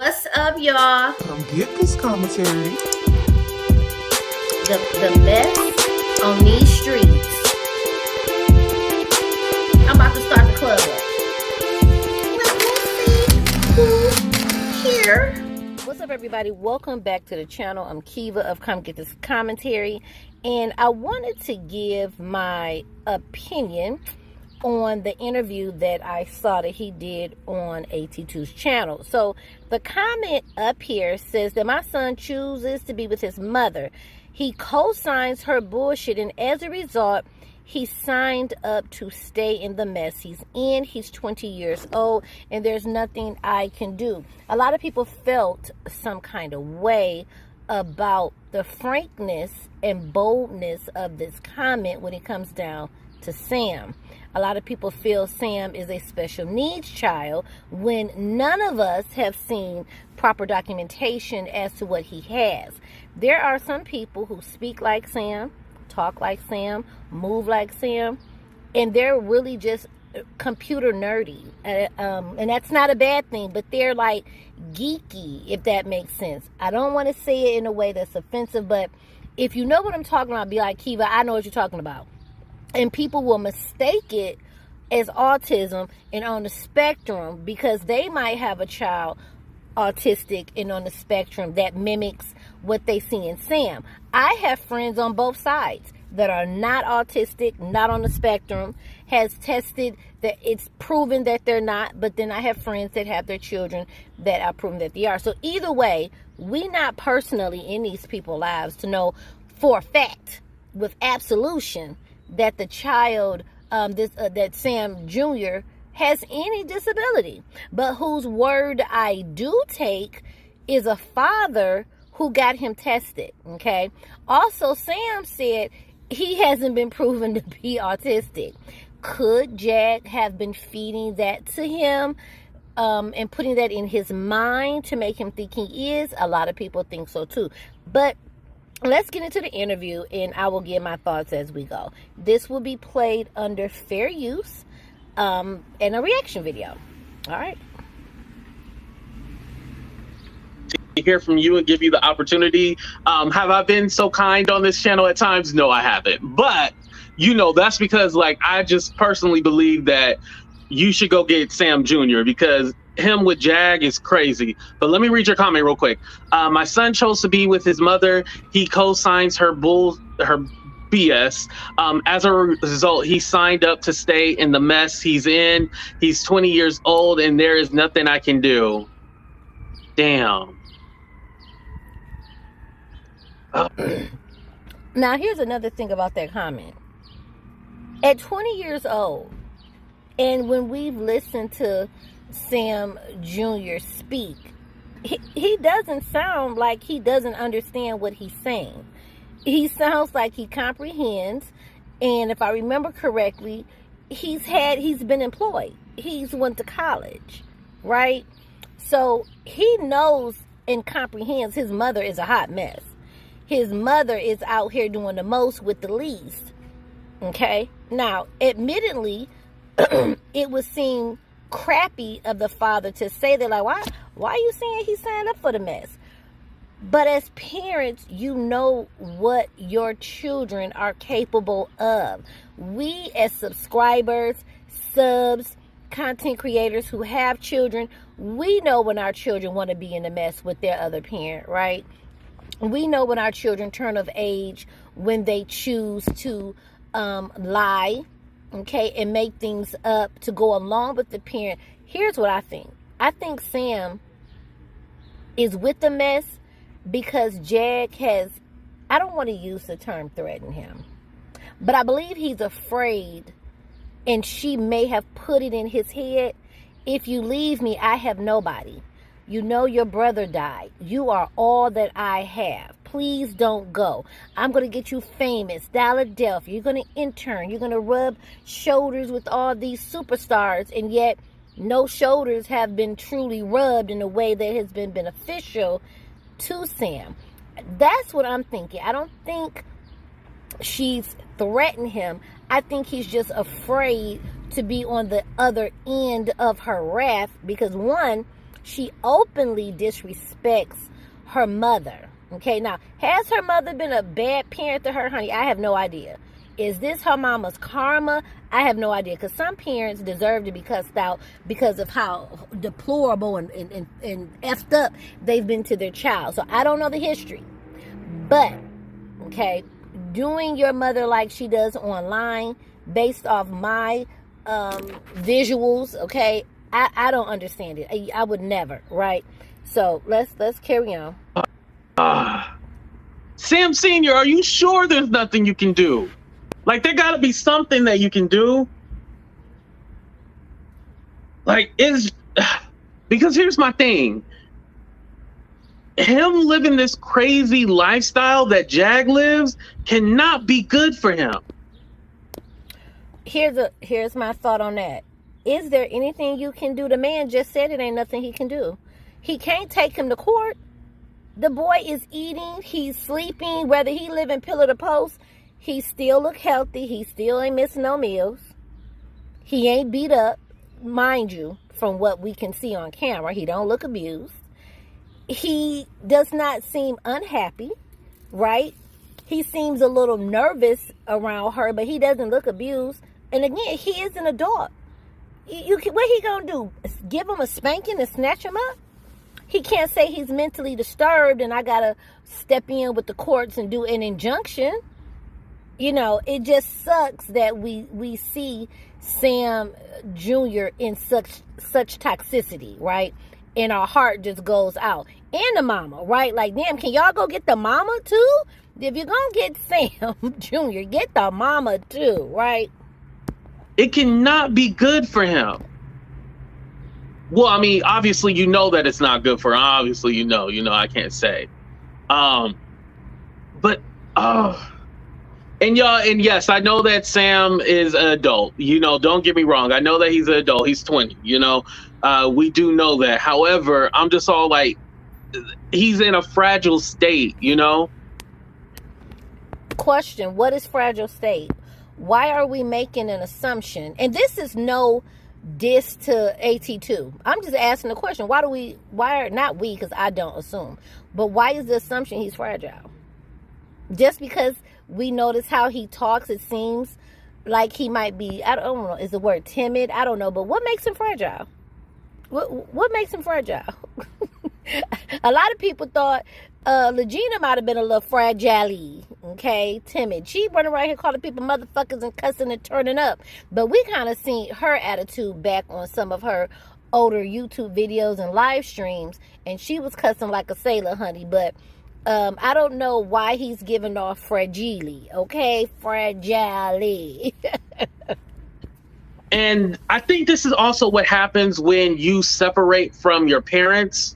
What's up, y'all? Come get this commentary. The mess on these streets. I'm about to start the club up. Let me see who's here. What's up, everybody? Welcome back to the channel. I'm Kiva of Come Get This Commentary, and I wanted to give my opinion on the interview that I saw that he did on AT2's channel. So the comment up here says that my son chooses to be with his mother. He co-signs her bullshit, and as a result, he signed up to stay in the mess he's in. He's 20 years old, and there's nothing I can do. A lot of people felt some kind of way about the frankness and boldness of this comment when it comes down to Sam. A lot of people feel Sam is a special needs child when none of us have seen proper documentation as to what he has. There are some people who speak like Sam, talk like Sam, move like Sam, and they're really just computer nerdy. And that's not a bad thing, but they're like geeky, if that makes sense. I don't want to say it in a way that's offensive, but if you know what I'm talking about, be like, Kiva, I know what you're talking about. And people will mistake it as autism and on the spectrum because they might have a child autistic and on the spectrum that mimics what they see in Sam. I have friends on both sides that are not autistic, not on the spectrum, has tested that it's proven that they're not, but then I have friends that have their children that are proven that they are. So either way, we not personally in these people's lives to know for a fact with absolution that the child, that Sam Jr. has any disability. But whose word I do take is a father who got him tested, okay? Also, Sam said he hasn't been proven to be autistic. Could Jag have been feeding that to him and putting that in his mind to make him think he is? A lot of people think so too. But let's get into the interview, and I will give my thoughts as we go. This will be played under fair use and a reaction video. All right. To hear from you and give you the opportunity. Have I been so kind on this channel at times? No, I haven't. But, you know, that's because, like, I just personally believe that you should go get Sam Jr. because him with Jag is crazy. But let me read your comment real quick. My son chose to be with his mother. He co-signs her BS. As a result, he signed up to stay in the mess he's in. He's 20 years old, and there is nothing I can do. Damn. Now, here's another thing about that comment. At 20 years old, and when we've listened to Sam Jr. speak, he doesn't sound like he doesn't understand what he's saying. He sounds like he comprehends, and if I remember correctly, he's been employed. He's went to college, right? So he knows and comprehends his mother is a hot mess. His mother is out here doing the most with the least. Okay? Now, admittedly, it would seem crappy of the father to say that, like, why are you saying he signed up for the mess? But as parents, you know what your children are capable of. We as subscribers, subs, content creators who have children, we know when our children want to be in a mess with their other parent, right? We know when our children turn of age, when they choose to lie, okay, and make things up to go along with the parent. Here's what I think. I think Sam is with the mess because Jag has, I don't want to use the term threaten him, but I believe he's afraid, and she may have put it in his head, if you leave me, I have nobody. You know your brother died. You are all that I have. Please don't go. I'm going to get you famous. Philadelphia. You're going to intern. You're going to rub shoulders with all these superstars. And yet no shoulders have been truly rubbed in a way that has been beneficial to Sam. That's what I'm thinking. I don't think she's threatened him. I think he's just afraid to be on the other end of her wrath because, one, She openly disrespects her mother. Okay, now, has her mother been a bad parent to her, honey? I have no idea. Is this her mama's karma? I have no idea, because some parents deserve to be cussed out because of how deplorable and effed up they've been to their child. So I don't know the history. But, okay, doing your mother like she does online based off my visuals, okay, I don't understand it. I would never, right? So let's carry on. Sam Senior, are you sure there's nothing you can do? Like, there gotta be something that you can do. Like, because here's my thing. Him living this crazy lifestyle that Jag lives cannot be good for him. Here's my thought on that. Is there anything you can do? The man just said it ain't nothing he can do. He can't take him to court. The boy is eating, he's sleeping, whether he live in pillar to post, he still look healthy. He still ain't missing no meals. He ain't beat up, mind you, from what we can see on camera. He don't look abused. He does not seem unhappy, right? He seems a little nervous around her, but he doesn't look abused. And again, he is an adult. What he gonna do? Give him a spanking and snatch him up? He can't say he's mentally disturbed and I gotta step in with the courts and do an injunction. You know, it just sucks that we see Sam Jr. in such toxicity, right? And our heart just goes out. And the mama, right? Like, damn, can y'all go get the mama too? If you're gonna get Sam Jr., get the mama too, right? It cannot be good for him. Well, I mean, obviously, you know that it's not good for him. Obviously, you know, I can't say. And yes, I know that Sam is an adult. You know, don't get me wrong. I know that he's an adult. He's 20, you know. We do know that. However, I'm just all like, he's in a fragile state, you know? Question, what is fragile state? Why are we making an assumption? And this is no diss to AT2. I'm just asking the question. Because I don't assume. But why is the assumption he's fragile? Just because we notice how he talks, it seems like he might be, I don't know, is the word timid? I don't know, but what makes him fragile? What makes him fragile? A lot of people thought Legina might have been a little fragile, okay, timid. She running around here calling people motherfuckers and cussing and turning up. But we kind of seen her attitude back on some of her older YouTube videos and live streams, and she was cussing like a sailor, honey. But I don't know why he's giving off fragile, okay? Fragile. And I think this is also what happens when you separate from your parents.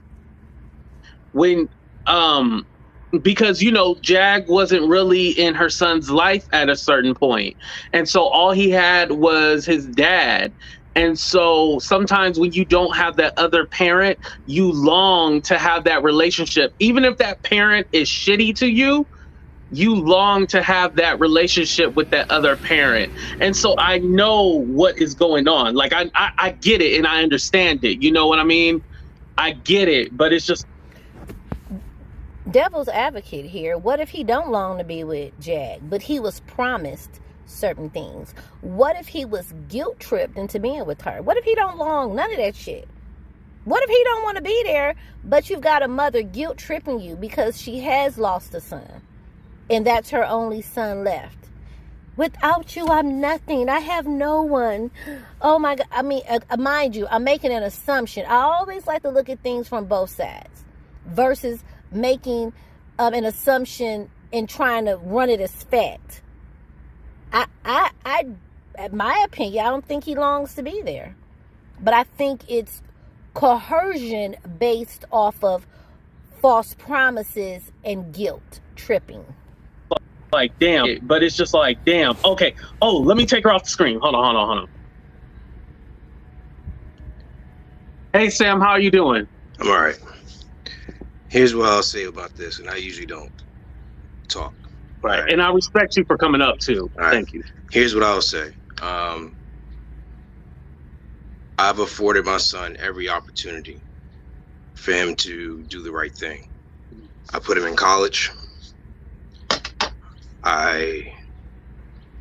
Because, you know, Jag wasn't really in her son's life at a certain point. And so all he had was his dad. And so sometimes when you don't have that other parent, you long to have that relationship. Even if that parent is shitty to you, you long to have that relationship with that other parent. And so I know what is going on. Like, I get it and I understand it. You know what I mean? I get it, but it's just devil's advocate here. What if he don't long to be with Jag, but he was promised certain things? What if he was guilt tripped into being with her? What if he don't long none of that shit? What if he don't want to be there, but you've got a mother guilt tripping you because she has lost a son and that's her only son left? Without you, I'm nothing. I have no one. Oh my God. I mean, mind you, I'm making an assumption. I always like to look at things from both sides versus making an assumption and trying to run it as fact. I in my opinion, I don't think he longs to be there. But I think it's coercion based off of false promises and guilt tripping. Like, damn. But it's just like, damn. Okay. Oh, let me take her off the screen. Hold on. Hey, Sam, how are you doing? I'm all right. Here's what I'll say about this, and I usually don't talk. Right. And I respect you for coming up, too. Right. Thank you. Here's what I'll say. I've afforded my son every opportunity for him to do the right thing. I put him in college. I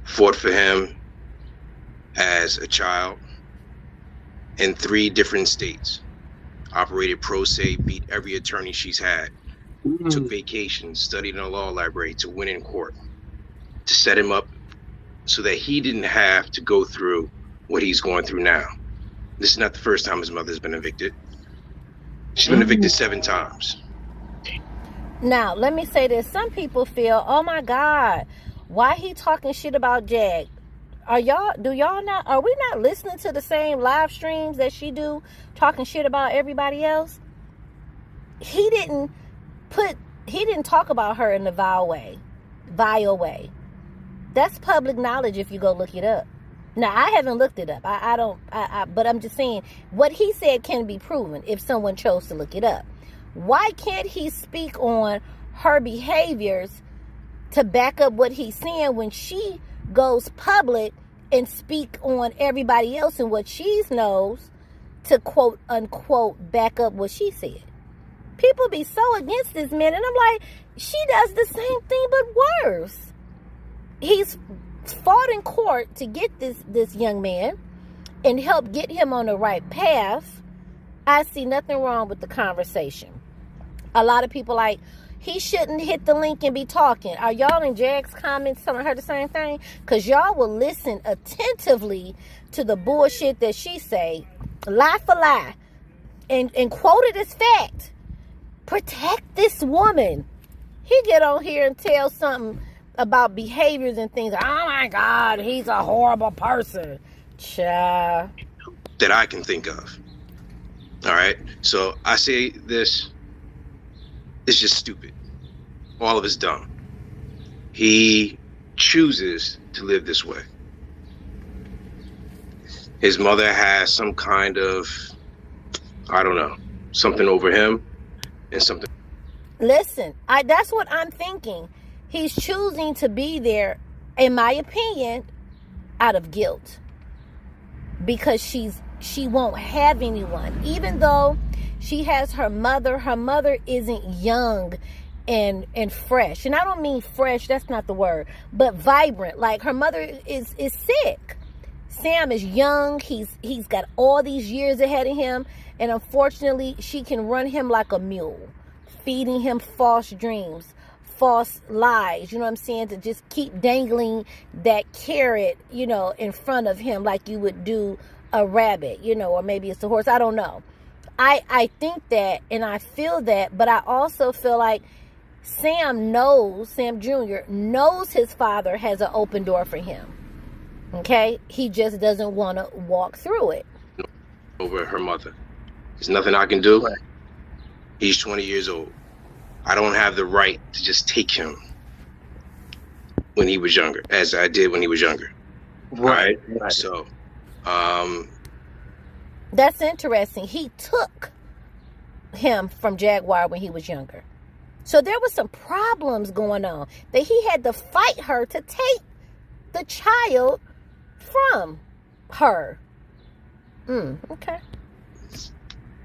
fought for him as a child in 3 different states. Operated pro se, beat every attorney she's had. Took vacations, studied in a law library to win in court, to set him up so that he didn't have to go through what he's going through now. This is not the first time his mother's been evicted. She's been evicted 7 times. Now, let me say this. Some people feel, oh my God, why he talking shit about Jag? Are we not listening to the same live streams that she do, talking shit about everybody else? He didn't talk about her in the vile way. That's public knowledge if you go look it up. Now, I haven't looked it up. But I'm just saying what he said can be proven if someone chose to look it up. Why can't he speak on her behaviors to back up what he's saying when she goes public and speak on everybody else and what she knows to quote unquote back up what she said? People be so against this man, and I'm like, she does the same thing but worse. He's fought in court to get this young man and help get him on the right path. I see nothing wrong with the conversation. A lot of people like, he shouldn't hit the link and be talking. Are y'all in Jag's comments telling her the same thing? Because y'all will listen attentively to the bullshit that she say, lie for lie, and quote it as fact. Protect this woman. He get on here and tell something about behaviors and things. Oh my God, he's a horrible person. Child. That I can think of. All right. So I say this. It's just stupid. All of it's dumb. He chooses to live this way. His mother has some kind of, I don't know, something over him and something. Listen, that's what I'm thinking. He's choosing to be there, in my opinion, out of guilt. Because she won't have anyone. Even though she has her mother isn't young and fresh. And I don't mean fresh, that's not the word, but vibrant. Like, her mother is sick. Sam is young. He's got all these years ahead of him, and unfortunately she can run him like a mule, feeding him false dreams, false lies, you know what I'm saying, to just keep dangling that carrot, in front of him like you would do a rabbit, or maybe it's a horse. I don't know. I think that, and I feel that, but I also feel like Sam Jr. knows his father has an open door for him. Okay? He just doesn't want to walk through it. Over her mother. There's nothing I can do. Right. He's 20 years old. I don't have the right to just take him when he was younger, as I did when he was younger. Right. So, that's interesting. He took him from Jaguar when he was younger. So there was some problems going on that he had to fight her to take the child from her. Okay.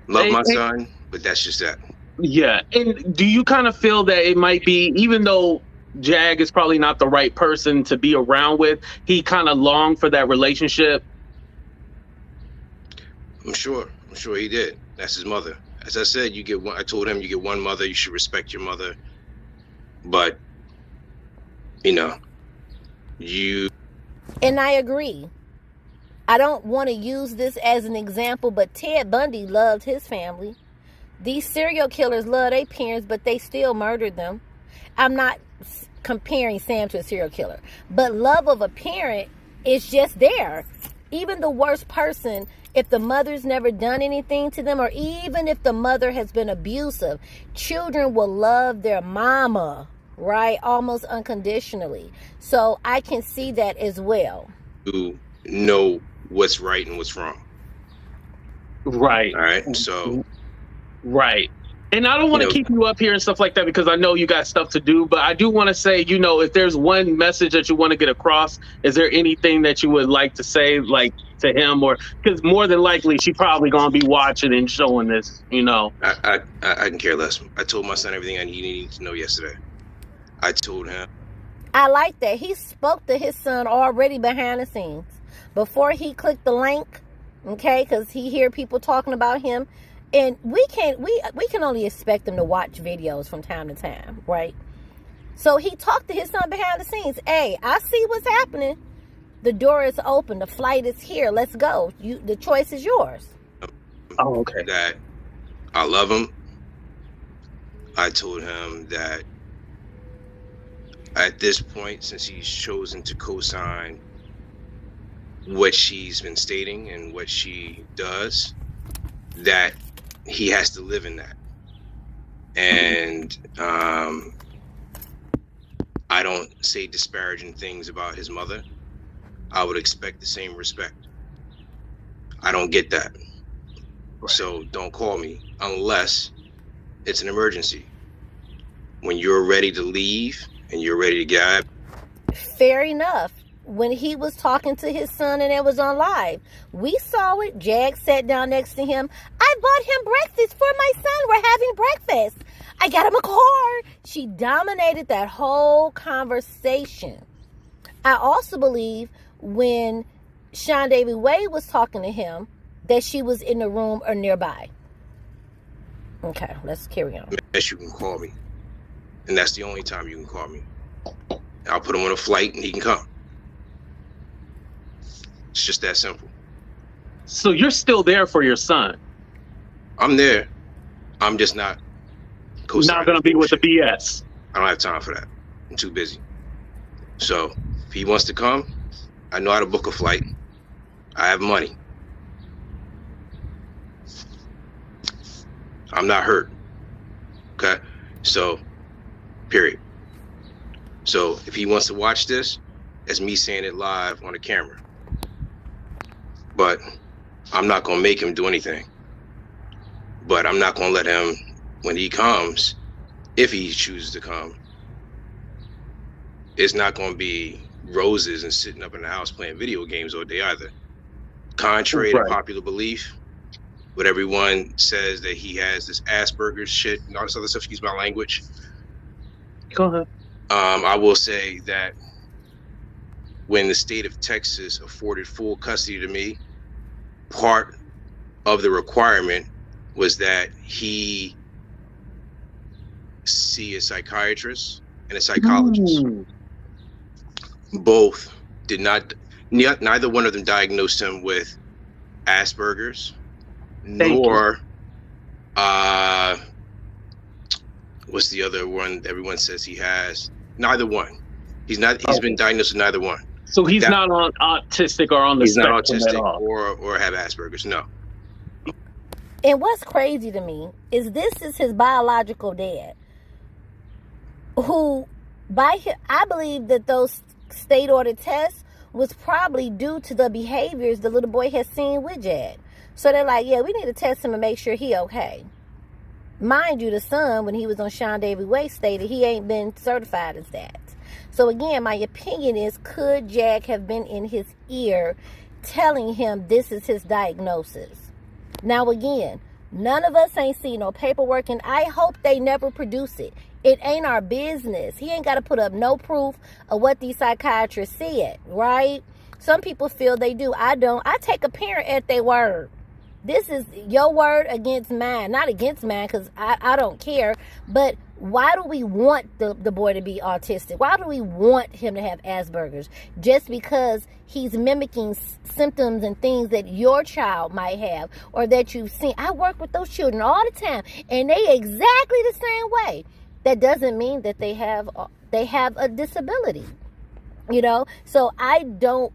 Love my son, but that's just that. Yeah. And do you kind of feel that it might be, even though Jag is probably not the right person to be around with, he kind of longed for that relationship? I'm sure he did. That's his mother. As I said, you get one. I told him, you get one mother. You should respect your mother. But, you. And I agree. I don't want to use this as an example, but Ted Bundy loved his family. These serial killers love their parents, but they still murdered them. I'm not comparing Sam to a serial killer, but love of a parent is just there. Even the worst person, if the mother's never done anything to them, or even if the mother has been abusive, children will love their mama, right? Almost unconditionally. So I can see that as well. To know what's right and what's wrong. Right. All right. So. Right. And I don't want to keep you up here and stuff like that, because I know you got stuff to do, but I do want to say, if there's one message that you want to get across, is there anything that you would like to say, like to him, or because more than likely she probably gonna be watching and showing this, you know. I can care less. I told my son everything I needed to know yesterday. I told him. I like that. He spoke to his son already behind the scenes before he clicked the link, okay? Because he hear people talking about him, and we can only expect him to watch videos from time to time, right? So he talked to his son behind the scenes. Hey, I see what's happening. The door is open. The flight is here. Let's go. The choice is yours. Oh, okay. That I love him. I told him that at this point, since he's chosen to co-sign what she's been stating and what she does, that he has to live in that. And I don't say disparaging things about his mother. I would expect the same respect. I don't get that. Right. So don't call me unless it's an emergency. When you're ready to leave and you're ready to get out. Fair enough. When he was talking to his son and it was on live, we saw it. Jag sat down next to him. I bought him breakfast for my son. We're having breakfast. I got him a car. She dominated that whole conversation. I also believe when Sean Davy Wade was talking to him that she was in the room or nearby. Okay, let's carry on. Yes, you can call me. And that's the only time you can call me. I'll put him on a flight and he can come. It's just that simple. So you're still there for your son? I'm there. I'm just not not going to be with the BS. I don't have time for that. I'm too busy. So if he wants to come, I know how to book a flight. I have money. I'm not hurt. Okay? So, period. So if he wants to watch this, it's me saying it live on the camera. But I'm not going to make him do anything. But I'm not going to let him, when he comes, if he chooses to come, it's not going to be roses and sitting up in the house playing video games all day either. Contrary to popular belief, what everyone says that he has this Asperger's shit and all this other stuff, excuse my language. Go ahead. I will say that when the state of Texas afforded full custody to me, part of the requirement was that he see a psychiatrist and a psychologist. Both did not, neither one of them diagnosed him with Asperger's, nor what's the other one everyone says he has? Neither one. He's been diagnosed with neither one. So he's not on autistic or on the spectrum at all. He's not autistic or have Asperger's, no. And what's crazy to me is this is his biological dad, who, I believe that those state ordered tests was probably due to the behaviors the little boy has seen with Jag. So they're like, yeah, we need to test him and make sure he okay. Mind you, the son, when he was on Sean Davy Wade, stated he ain't been certified as that. So again, my opinion is, could Jag have been in his ear telling him this is his diagnosis? Now again, none of us ain't seen no paperwork, and I hope they never produce it. It ain't our business. He ain't got to put up no proof of what these psychiatrists said, right? Some people feel they do. I don't. I take a parent at their word. This is your word against mine. Not against mine, because I don't care. But why do we want the boy to be autistic? Why do we want him to have Asperger's? Just because he's mimicking symptoms and things that your child might have or that you've seen. I work with those children all the time, and they exactly the same way. That doesn't mean that they have a disability, you know? So I don't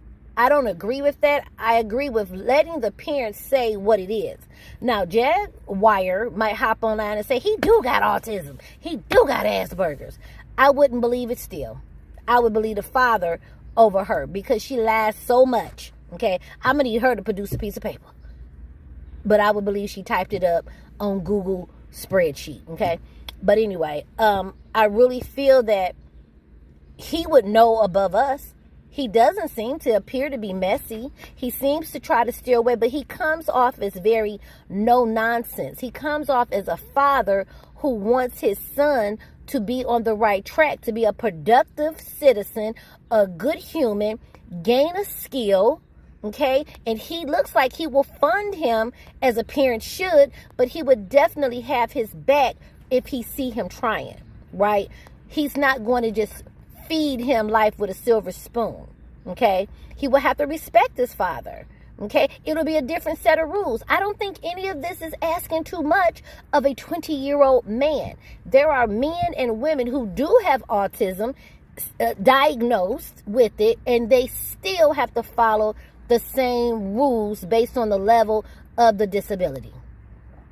agree with that. I agree with letting the parents say what it is. Now, Jaguar might hop online and say, he do got autism. He do got Asperger's. I wouldn't believe it still. I would believe the father over her because she lies so much, okay? I'm going to need her to produce a piece of paper. But I would believe she typed it up on Google spreadsheet, okay? But anyway, I really feel that he would know above us. He doesn't seem to appear to be messy. He seems to try to steer away, but he comes off as very no nonsense. He comes off as a father who wants his son to be on the right track, to be a productive citizen, a good human, gain a skill, okay? And he looks like he will fund him as a parent should, but he would definitely have his back if he see him trying, right? He's not going to just feed him life with a silver spoon, okay? He will have to respect his father, okay? It'll be a different set of rules. I don't think any of this is asking too much of a 20-year-old man. There are men and women who do have autism, diagnosed with it, and they still have to follow the same rules based on the level of the disability.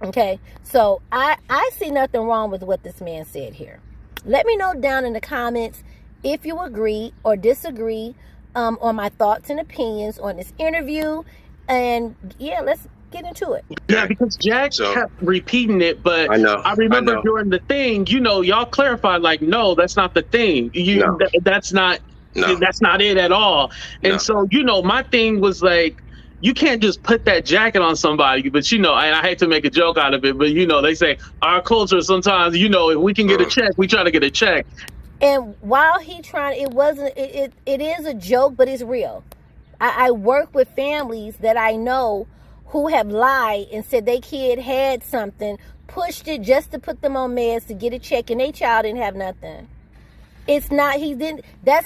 Okay, so I see nothing wrong with what this man said here. Let me know down in the comments if you agree or disagree on my thoughts and opinions on this interview. And yeah, let's get into it. Yeah, because Jack kept repeating it, but I remember during the thing, y'all clarified, like, no, that's not the thing. That's not it at all. And so, my thing was like, you can't just put that jacket on somebody, but and I hate to make a joke out of it, but they say our culture sometimes, if we can get a check, we try to get a check. And while he trying, it is a joke, but it's real. I work with families that I know who have lied and said their kid had something, pushed it just to put them on meds to get a check, and their child didn't have nothing. That's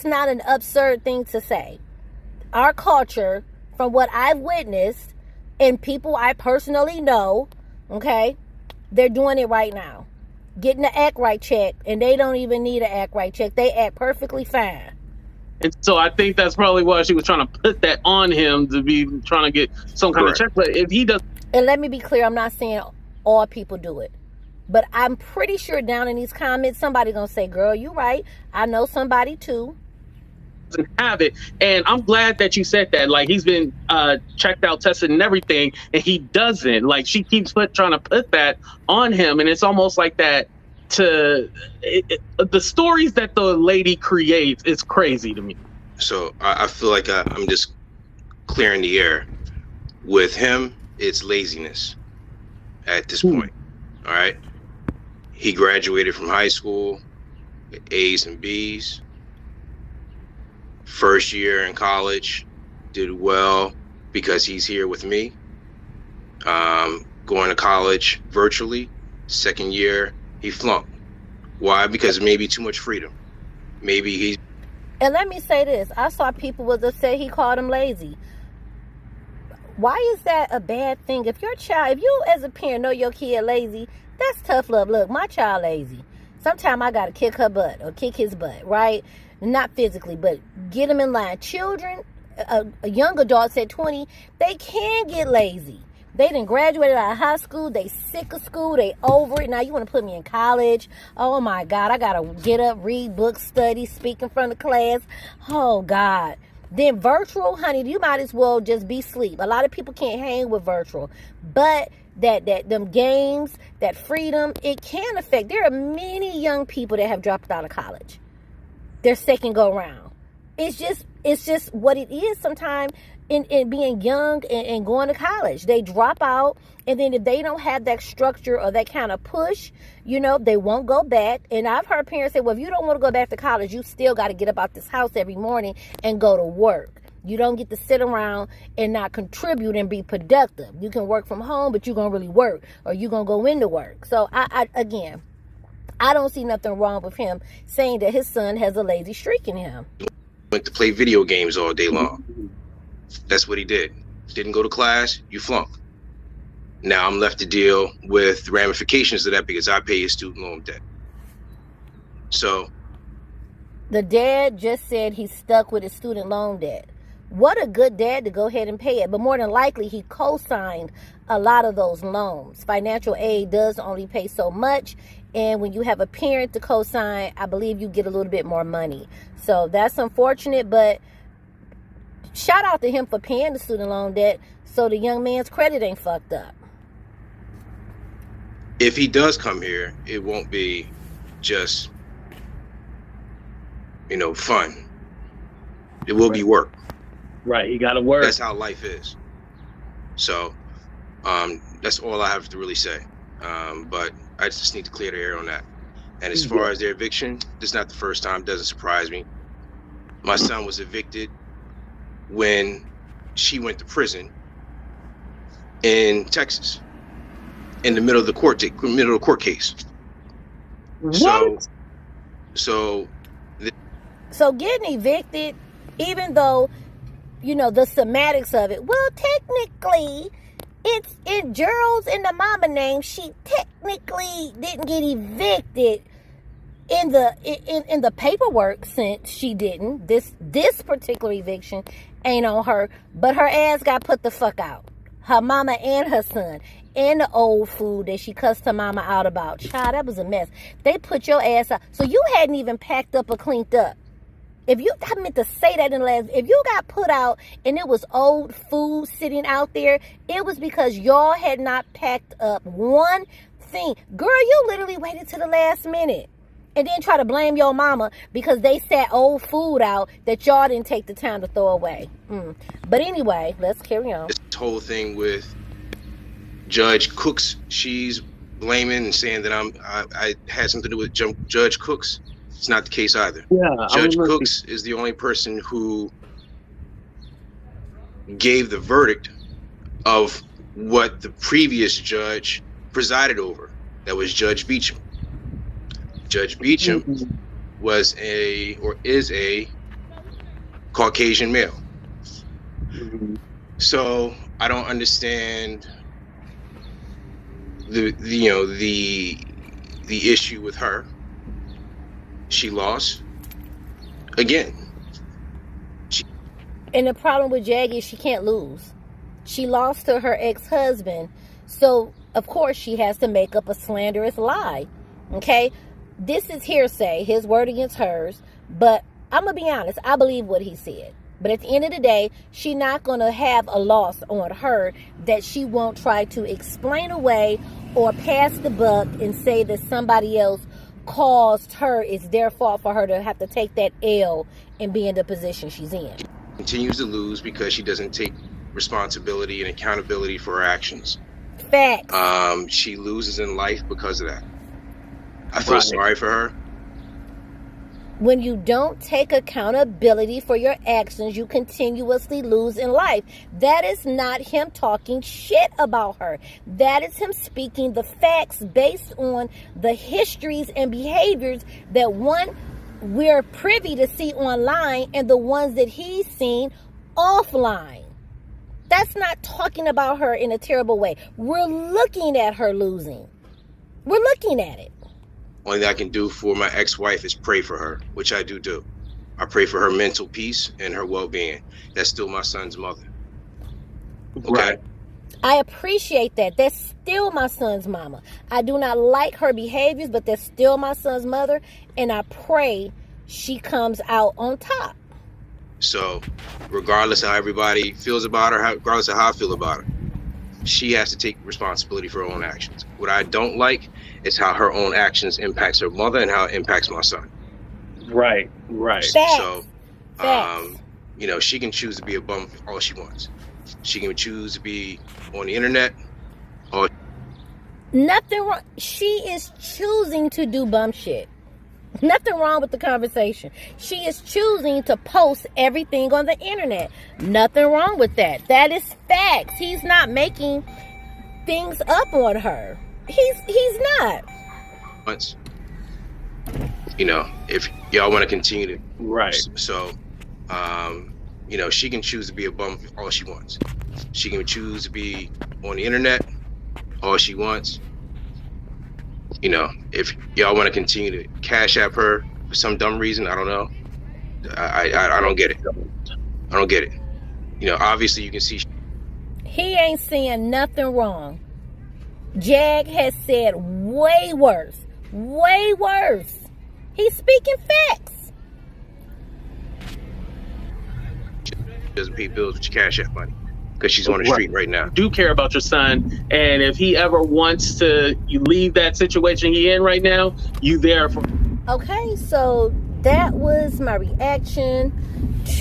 not an absurd thing to say. Our culture, from what I've witnessed, and people I personally know, okay, they're doing it right now. Getting the act right check, and they don't even need an act right check. They act perfectly fine. And so I think that's probably why she was trying to put that on him, to be trying to get some kind of check. But if he does, and let me be clear, I'm not saying all people do it, but I'm pretty sure down in these comments somebody gonna say, "Girl, you right. I know somebody too." Have it, and I'm glad that you said that. Like, he's been checked out, tested, and everything, and he doesn't. Like, she keeps trying to put that on him, and it's almost like that. The stories that the lady creates is crazy to me. So I feel like I'm just clearing the air. With him, it's laziness at this point. All right, he graduated from high school with A's and B's. First year in college, did well because he's here with me. Going to college virtually. Second year, he flunked. Why? Because maybe too much freedom. Maybe he's... And let me say this. I saw people was upset he called him lazy. Why is that a bad thing? If you as a parent know your kid lazy, that's tough love. Look, my child lazy. Sometimes I got to kick her butt or kick his butt, right? Not physically, but get them in line. Children, a young adult at 20, they can get lazy. They done graduated out of high school. They sick of school. They over it. Now you want to put me in college. Oh, my God. I got to get up, read books, study, speak in front of class. Oh, God. Then virtual, honey, you might as well just be asleep. A lot of people can't hang with virtual. But them games, that freedom, it can affect. There are many young people that have dropped out of college. Their second go round. It's just what it is sometimes in being young and going to college. They drop out, and then if they don't have that structure or that kind of push, they won't go back. And I've heard parents say, well, if you don't want to go back to college, you still got to get up out this house every morning and go to work. You don't get to sit around and not contribute and be productive. You can work from home, but you're going to really work, or you're going to go into work. So I don't see nothing wrong with him saying that his son has a lazy streak in him. Went to play video games all day long. That's what he did. Didn't go to class, you flunk. Now I'm left to deal with the ramifications of that because I pay his student loan debt. So the dad just said he's stuck with his student loan debt. What a good dad to go ahead and pay it. But more than likely, he co-signed a lot of those loans. Financial aid does only pay so much. And when you have a parent to co-sign, I believe you get a little bit more money. So that's unfortunate, but shout out to him for paying the student loan debt so the young man's credit ain't fucked up. If he does come here, it won't be just, fun. It will be work. Right. You got to work. That's how life is. So that's all I have to really say. But I just need to clear the air on that. And as far as their eviction, this is not the first time. It doesn't surprise me. My son was evicted when she went to prison in Texas, in the middle of the court case. What? So getting evicted, even though, you know, the semantics of it, well, technically, it's in Gerald's and the mama name. She technically didn't get evicted in the paperwork sense. She didn't. This particular eviction ain't on her, but her ass got put the fuck out. Her mama and her son. And the old food that she cussed her mama out about. Child, that was a mess. They put your ass out. So you hadn't even packed up or cleaned up. I meant to say that in the last, if you got put out and it was old food sitting out there, it was because y'all had not packed up one thing. Girl, you literally waited to the last minute and then try to blame your mama because they sat old food out that y'all didn't take the time to throw away. But anyway, let's carry on. This whole thing with Judge Cooks, she's blaming and saying that I had something to do with Judge Cooks. It's not the case either. Yeah, Judge Cooks is the only person who gave the verdict of what the previous judge presided over. That was Judge Beecham. Judge Beecham is a Caucasian male. So I don't understand the issue with her. She lost again. And the problem with Jag is she can't lose. She lost to her ex-husband, so of course she has to make up a slanderous lie. Okay, this is hearsay, his word against hers. But I'm gonna be honest, I believe what he said. But at the end of the day, she's not going to have a loss on her that she won't try to explain away or pass the buck and say that somebody else caused her. It's their fault for her to have to take that L and be in the position she's in. Continues to lose because she doesn't take responsibility and accountability for her actions. Facts. She loses in life because of that. I feel sorry for her. When you don't take accountability for your actions, you continuously lose in life. That is not him talking shit about her. That is him speaking the facts based on the histories and behaviors that we're privy to see online and the ones that he's seen offline. That's not talking about her in a terrible way. We're looking at her losing. We're looking at it. Only thing I can do for my ex-wife is pray for her, which I do. I pray for her mental peace and her well-being. That's still my son's mother. Okay? Right. I appreciate that. That's still my son's mama. I do not like her behaviors, but that's still my son's mother. And I pray she comes out on top. So, regardless of how everybody feels about her, regardless of how I feel about her, she has to take responsibility for her own actions. What I don't like is how her own actions impacts her mother and how it impacts my son. Right. Facts. So, she can choose to be a bum all she wants. She can choose to be on the internet. Or nothing wrong. She is choosing to do bum shit. Nothing wrong with the conversation. She is choosing to post everything on the internet. Nothing wrong with that. That is facts. He's not making things up on her. He's not. once, if y'all want to continue to. Right. So, she can choose to be a bum all she wants. She can choose to be on the internet all she wants. If y'all want to continue to cash app her for some dumb reason, I don't know. I don't get it. I don't get it. Obviously you can see. He ain't saying nothing wrong. Jag has said way worse. Way worse. He's speaking facts. She doesn't pay bills with your cash app money because she's on the street right now. Do care about your son, and if he ever wants to leave that situation he in right now, you there for. Okay, so that was my reaction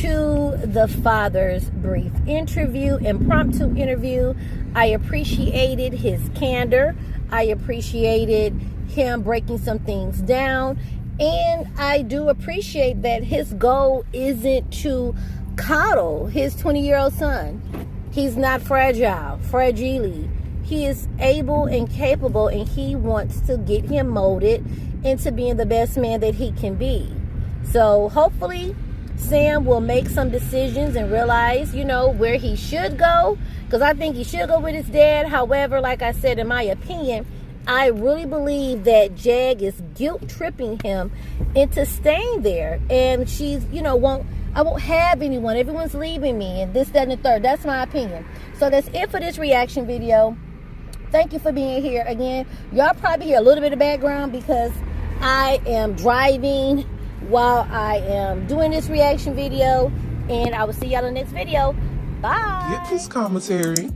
to the father's brief interview, impromptu interview. I appreciated his candor. I appreciated him breaking some things down. And I do appreciate that his goal isn't to coddle his 20-year-old son. He's not fragile. He is able and capable, and he wants to get him molded into being the best man that he can be. So hopefully Sam will make some decisions and realize, you know, where he should go, because I think he should go with his dad. However, like I said, in my opinion, I really believe that Jag is guilt tripping him into staying there, and she's, you know, I won't have anyone, everyone's leaving me, and this, that, and the third. That's my opinion. So that's it for this reaction video. Thank you for being here. Again, y'all probably hear a little bit of background because I am driving while I am doing this reaction video, and I will see y'all in the next video. Bye. Get this commentary.